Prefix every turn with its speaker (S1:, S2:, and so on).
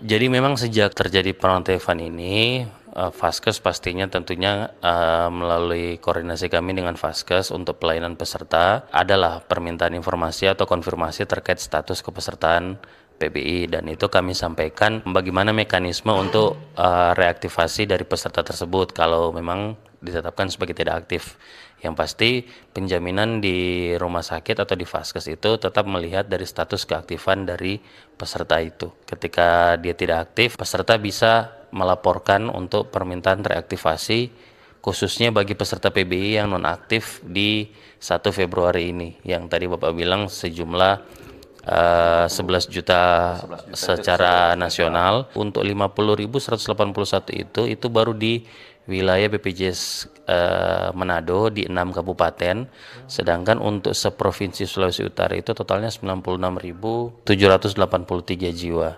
S1: Jadi memang sejak terjadi penonaktifan ini, Vaskes pastinya tentunya melalui koordinasi kami dengan Vaskes untuk pelayanan peserta adalah permintaan informasi atau konfirmasi terkait status kepesertaan PBI, dan itu kami sampaikan bagaimana mekanisme untuk reaktivasi dari peserta tersebut kalau memang ditetapkan sebagai tidak aktif. Yang pasti penjaminan di rumah sakit atau di Vaskes itu tetap melihat dari status keaktifan dari peserta itu. Ketika dia tidak aktif, peserta bisa melaporkan untuk permintaan reaktivasi khususnya bagi peserta PBI yang nonaktif di 1 Februari ini. Yang tadi Bapak bilang sejumlah 11 juta secara nasional. Untuk 50.181 itu baru di wilayah BPJS Manado di 6 kabupaten, sedangkan untuk seprovinsi Sulawesi Utara itu totalnya 96.783 jiwa.